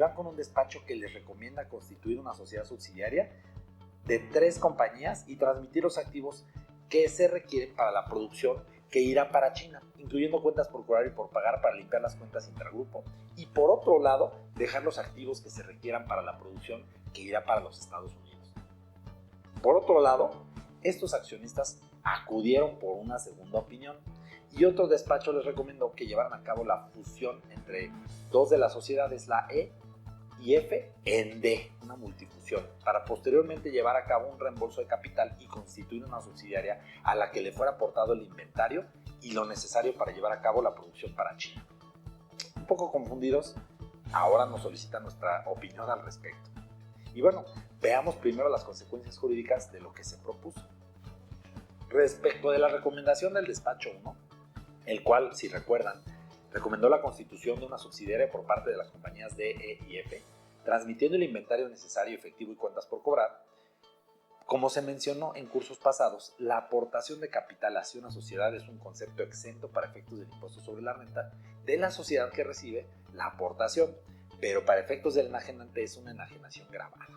van con un despacho que les recomienda constituir una sociedad subsidiaria de 3 compañías y transmitir los activos que se requieren para la producción que irá para China, incluyendo cuentas por cobrar y por pagar para limpiar las cuentas intergrupo, y por otro lado, dejar los activos que se requieran para la producción que irá para los Estados Unidos. Por otro lado, estos accionistas acudieron por una segunda opinión y otro despacho les recomendó que llevaran a cabo la fusión entre 2 de las sociedades, la E y F, en D, una multifusión, para posteriormente llevar a cabo un reembolso de capital y constituir una subsidiaria a la que le fuera aportado el inventario y lo necesario para llevar a cabo la producción para China. Un poco confundidos, ahora nos solicitan nuestra opinión al respecto. Y bueno, veamos primero las consecuencias jurídicas de lo que se propuso. Respecto de la recomendación del despacho 1, el cual, si recuerdan, recomendó la constitución de una subsidiaria por parte de las compañías D, E y F, transmitiendo el inventario necesario, efectivo y cuentas por cobrar. Como se mencionó en cursos pasados, la aportación de capital hacia una sociedad es un concepto exento para efectos del impuesto sobre la renta de la sociedad que recibe la aportación, pero para efectos del enajenante es una enajenación gravada.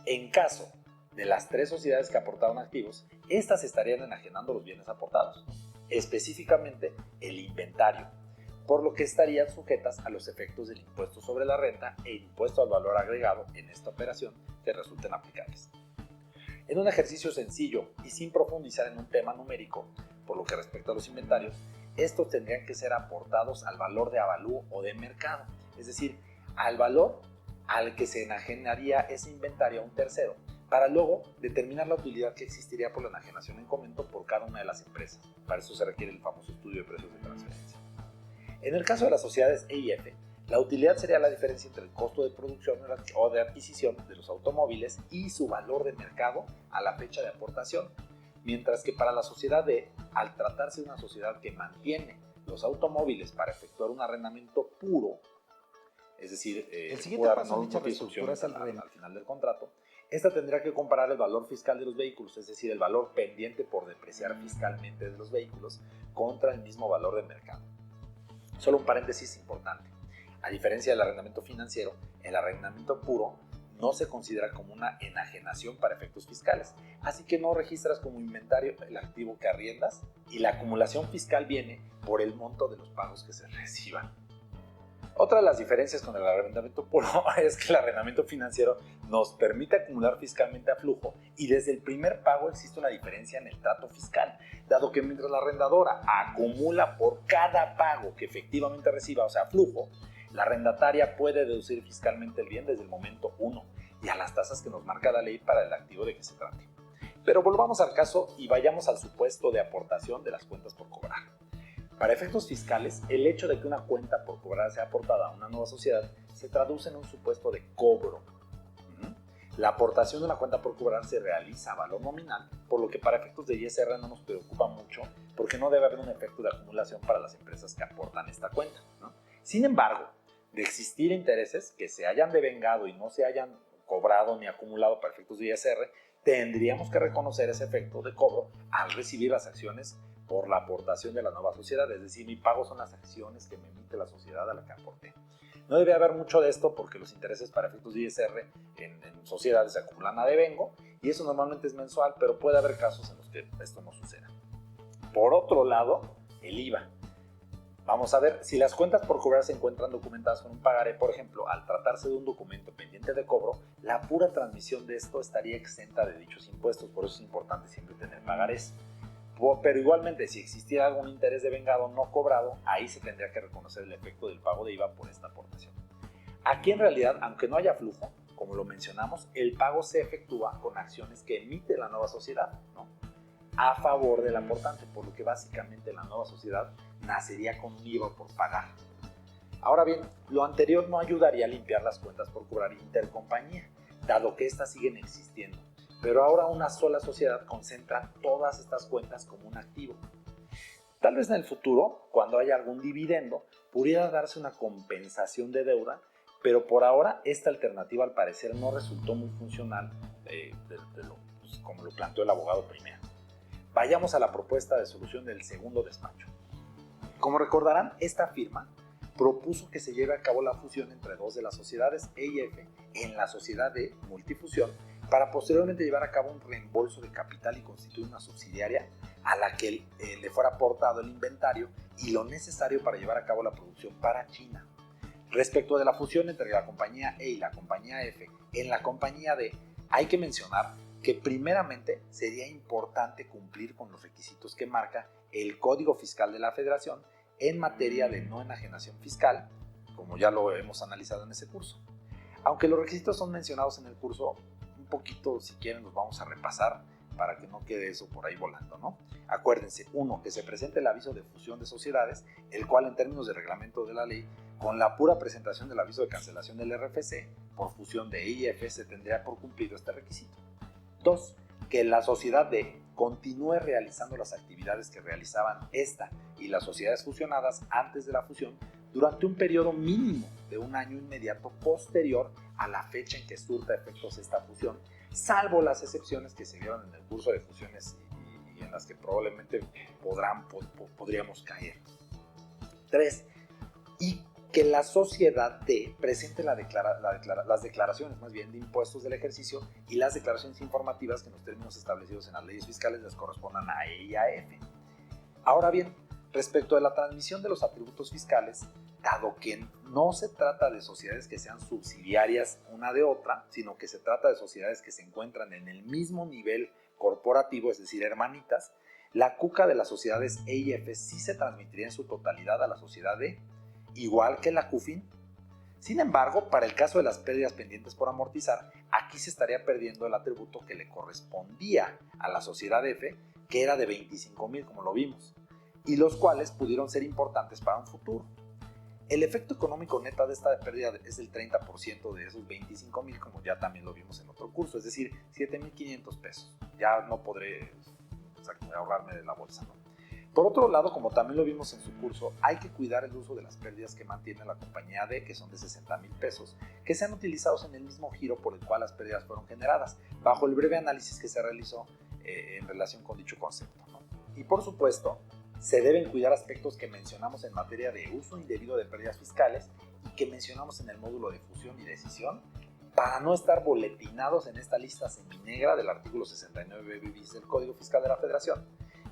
En caso de las 3 sociedades que aportaron activos, estas estarían enajenando los bienes aportados, específicamente el inventario, por lo que estarían sujetas a los efectos del impuesto sobre la renta e impuesto al valor agregado en esta operación que resulten aplicables. En un ejercicio sencillo y sin profundizar en un tema numérico, por lo que respecta a los inventarios, estos tendrían que ser aportados al valor de avalúo o de mercado, es decir, al valor al que se enajenaría ese inventario a un tercero, para luego determinar la utilidad que existiría por la enajenación en comento por cada una de las empresas. Para eso se requiere el famoso estudio de precios de transferencia. En el caso de las sociedades E y F, la utilidad sería la diferencia entre el costo de producción o de adquisición de los automóviles y su valor de mercado a la fecha de aportación, mientras que para la sociedad D, al tratarse de una sociedad que mantiene los automóviles para efectuar un arrendamiento puro, es decir, el siguiente paso en dicha reestructura es al final del contrato, esta tendrá que comparar el valor fiscal de los vehículos, es decir, el valor pendiente por depreciar fiscalmente de los vehículos, contra el mismo valor de mercado. Solo un paréntesis importante. A diferencia del arrendamiento financiero, el arrendamiento puro no se considera como una enajenación para efectos fiscales, así que no registras como inventario el activo que arriendas y la acumulación fiscal viene por el monto de los pagos que se reciban. Otra de las diferencias con el arrendamiento puro es que el arrendamiento financiero nos permite acumular fiscalmente a flujo y desde el primer pago existe una diferencia en el trato fiscal, dado que mientras la arrendadora acumula por cada pago que efectivamente reciba, o sea, flujo, la arrendataria puede deducir fiscalmente el bien desde el momento 1 y a las tasas que nos marca la ley para el activo de que se trate. Pero volvamos al caso y vayamos al supuesto de aportación de las cuentas por cobrar. Para efectos fiscales, el hecho de que una cuenta por cobrar sea aportada a una nueva sociedad se traduce en un supuesto de cobro. La aportación de una cuenta por cobrar se realiza a valor nominal, por lo que para efectos de ISR no nos preocupa mucho porque no debe haber un efecto de acumulación para las empresas que aportan esta cuenta, ¿no? Sin embargo, de existir intereses que se hayan devengado y no se hayan cobrado ni acumulado para efectos de ISR, tendríamos que reconocer ese efecto de cobro al recibir las acciones por la aportación de la nueva sociedad, es decir, mi pago son las acciones que me emite la sociedad a la que aporté. No debe haber mucho de esto porque los intereses para efectos de ISR en sociedades se acumulan a devengo y eso normalmente es mensual, pero puede haber casos en los que esto no suceda. Por otro lado, el IVA. Vamos a ver, si las cuentas por cobrar se encuentran documentadas con un pagaré, por ejemplo, al tratarse de un documento pendiente de cobro, la pura transmisión de esto estaría exenta de dichos impuestos, por eso es importante siempre tener pagarés. Pero igualmente, si existiera algún interés devengado no cobrado, ahí se tendría que reconocer el efecto del pago de IVA por esta aportación. Aquí en realidad, aunque no haya flujo, como lo mencionamos, el pago se efectúa con acciones que emite la nueva sociedad, ¿no?, a favor del aportante, por lo que básicamente la nueva sociedad nacería con un IVA por pagar. Ahora bien, lo anterior no ayudaría a limpiar las cuentas por cobrar intercompañía, dado que éstas siguen existiendo, pero ahora una sola sociedad concentra todas estas cuentas como un activo. Tal vez en el futuro, cuando haya algún dividendo, pudiera darse una compensación de deuda, pero por ahora esta alternativa al parecer no resultó muy funcional como lo planteó el abogado primero. Vayamos a la propuesta de solución del segundo despacho. Como recordarán, esta firma propuso que se lleve a cabo la fusión entre dos de las sociedades E y F en la sociedad D, multifusión, para posteriormente llevar a cabo un reembolso de capital y constituir una subsidiaria a la que le fuera aportado el inventario y lo necesario para llevar a cabo la producción para China. Respecto de la fusión entre la compañía E y la compañía F, en la compañía D hay que mencionar que primeramente sería importante cumplir con los requisitos que marca el Código Fiscal de la Federación en materia de no enajenación fiscal, como ya lo hemos analizado en ese curso. Aunque los requisitos son mencionados en el curso, un poquito, si quieren, los vamos a repasar para que no quede eso por ahí volando, ¿no? Acuérdense, 1, que se presente el aviso de fusión de sociedades, el cual en términos de reglamento de la ley, con la pura presentación del aviso de cancelación del RFC, por fusión de E y F, se tendría por cumplido este requisito. 2, que la sociedad D continúe realizando las actividades que realizaban esta y las sociedades fusionadas antes de la fusión durante un periodo mínimo de un año inmediato posterior a la fecha en que surta efectos esta fusión, salvo las excepciones que se vieron en el curso de fusiones y en las que probablemente podríamos caer. 3, y que la sociedad D presente las declaraciones más bien de impuestos del ejercicio y las declaraciones informativas que en los términos establecidos en las leyes fiscales les correspondan a E y a F. Ahora bien, respecto de la transmisión de los atributos fiscales, dado que no se trata de sociedades que sean subsidiarias una de otra, sino que se trata de sociedades que se encuentran en el mismo nivel corporativo, es decir, hermanitas, la CUCA de las sociedades E y F sí se transmitiría en su totalidad a la sociedad D, igual que la CUFIN. Sin embargo, para el caso de las pérdidas pendientes por amortizar, aquí se estaría perdiendo el atributo que le correspondía a la sociedad F, que era de 25,000, como lo vimos, y los cuales pudieron ser importantes para un futuro. El efecto económico neta de esta pérdida es del 30% de esos 25,000, como ya también lo vimos en otro curso, es decir, 7,500 pesos. Ya no podré ahorrarme de la bolsa, ¿no? Por otro lado, como también lo vimos en su curso, hay que cuidar el uso de las pérdidas que mantiene la compañía D, que son de 60,000 pesos, que sean utilizados en el mismo giro por el cual las pérdidas fueron generadas, bajo el breve análisis que se realizó en relación con dicho concepto, ¿no? Y por supuesto, se deben cuidar aspectos que mencionamos en materia de uso indebido de pérdidas fiscales y que mencionamos en el módulo de fusión y decisión, para no estar boletinados en esta lista seminegra del artículo 69 bis del Código Fiscal de la Federación.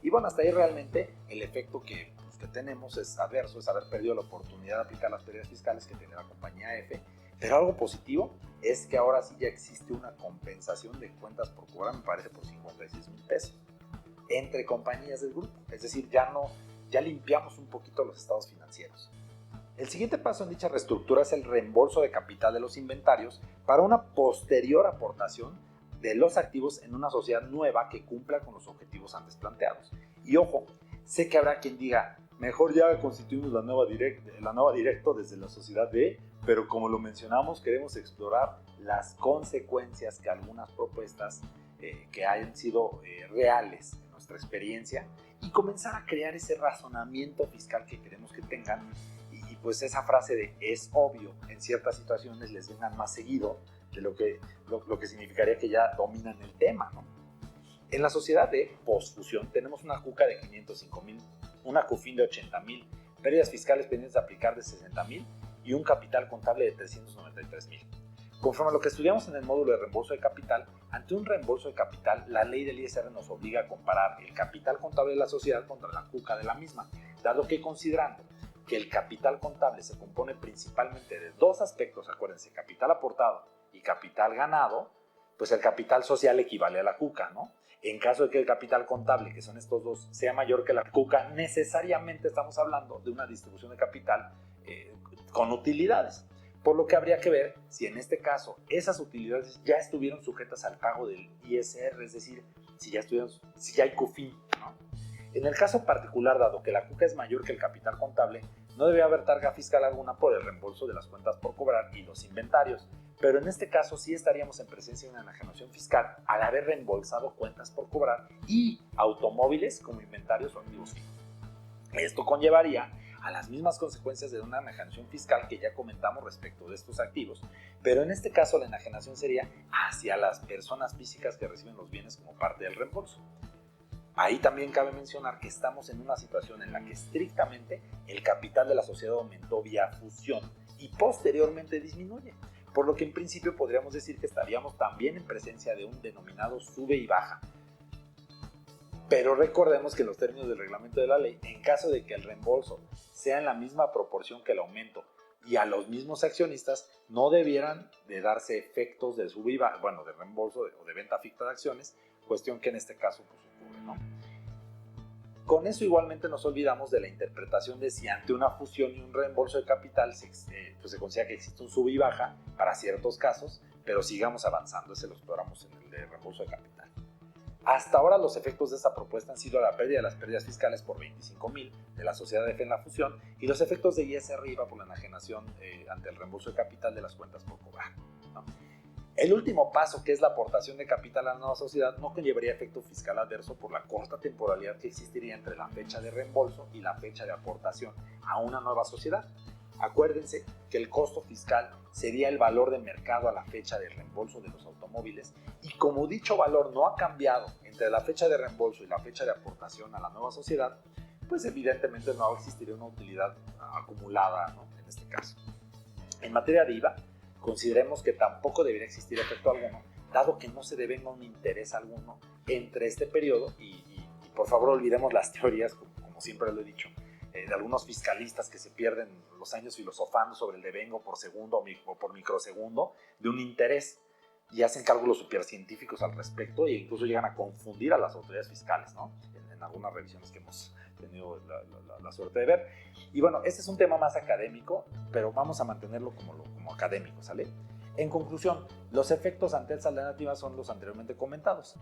Y bueno, hasta ahí realmente el efecto que tenemos es adverso, es haber perdido la oportunidad de aplicar las pérdidas fiscales que tiene la compañía F, pero algo positivo es que ahora sí ya existe una compensación de cuentas por cobrar, me parece por 56,000 pesos, entre compañías del grupo, es decir, ya limpiamos un poquito los estados financieros. El siguiente paso en dicha reestructura es el reembolso de capital de los inventarios para una posterior aportación de los activos en una sociedad nueva que cumpla con los objetivos antes planteados. Y ojo, sé que habrá quien diga, mejor ya constituimos la nueva directo desde la sociedad D, pero como lo mencionamos, queremos explorar las consecuencias que algunas propuestas que hayan sido reales en nuestra experiencia y comenzar a crear ese razonamiento fiscal que queremos que tengan y pues esa frase de es obvio en ciertas situaciones les vengan más seguido de lo que significaría que ya dominan el tema, ¿no? En la sociedad de postfusión tenemos una CUCA de 505,000, una CUFIN de 80,000, pérdidas fiscales pendientes de aplicar de 60,000 y un capital contable de 393,000. Conforme a lo que estudiamos en el módulo de reembolso de capital, ante un reembolso de capital, la ley del ISR nos obliga a comparar el capital contable de la sociedad contra la CUCA de la misma, dado que considerando que el capital contable se compone principalmente de dos aspectos, acuérdense, capital aportado y capital ganado, pues el capital social equivale a la CUCA, ¿no? En caso de que el capital contable, que son estos dos, sea mayor que la CUCA, necesariamente estamos hablando de una distribución de capital con utilidades. Por lo que habría que ver si en este caso esas utilidades ya estuvieron sujetas al pago del ISR, es decir, si ya hay CUFIN, ¿no? En el caso particular, dado que la CUCA es mayor que el capital contable, no debe haber carga fiscal alguna por el reembolso de las cuentas por cobrar y los inventarios, pero en este caso sí estaríamos en presencia de una enajenación fiscal al haber reembolsado cuentas por cobrar y automóviles como inventarios o activos fijos. Esto conllevaría a las mismas consecuencias de una enajenación fiscal que ya comentamos respecto de estos activos, pero en este caso la enajenación sería hacia las personas físicas que reciben los bienes como parte del reembolso. Ahí también cabe mencionar que estamos en una situación en la que estrictamente el capital de la sociedad aumentó vía fusión y posteriormente disminuye, por lo que en principio podríamos decir que estaríamos también en presencia de un denominado sube y baja. Pero recordemos que en los términos del reglamento de la ley, en caso de que el reembolso sea en la misma proporción que el aumento y a los mismos accionistas, no debieran de darse efectos de sube y baja, bueno, de reembolso o de venta ficta de acciones, cuestión que en este caso pues ocurre, ¿no? Con eso igualmente nos olvidamos de la interpretación de si ante una fusión y un reembolso de capital pues se considera que existe un sube y baja para ciertos casos, pero sigamos avanzando, ese lo exploramos en el de reembolso de capital. Hasta ahora los efectos de esta propuesta han sido la pérdida de las pérdidas fiscales por 25,000 de la sociedad de fe en la fusión y los efectos de ISR IVA por la enajenación ante el reembolso de capital de las cuentas por cobrar, ¿no? El último paso, que es la aportación de capital a la nueva sociedad, no conllevaría efecto fiscal adverso por la corta temporalidad que existiría entre la fecha de reembolso y la fecha de aportación a una nueva sociedad. Acuérdense que el costo fiscal sería el valor de mercado a la fecha de reembolso de los automóviles y como dicho valor no ha cambiado entre la fecha de reembolso y la fecha de aportación a la nueva sociedad, pues evidentemente no existiría una utilidad acumulada, ¿no? En este caso. En materia de IVA, consideremos que tampoco debería existir efecto alguno, dado que no se devenga un interés alguno entre este periodo y por favor olvidemos las teorías, como siempre lo he dicho, de algunos fiscalistas que se pierden los años filosofando sobre el devengo por segundo o por microsegundo de un interés y hacen cálculos supercientíficos al respecto e incluso llegan a confundir a las autoridades fiscales, ¿no? En algunas revisiones que hemos tenido la suerte de ver. Y bueno, este es un tema más académico, pero vamos a mantenerlo como académico, ¿sale? En conclusión, los efectos ante esta alternativa son los anteriormente comentados.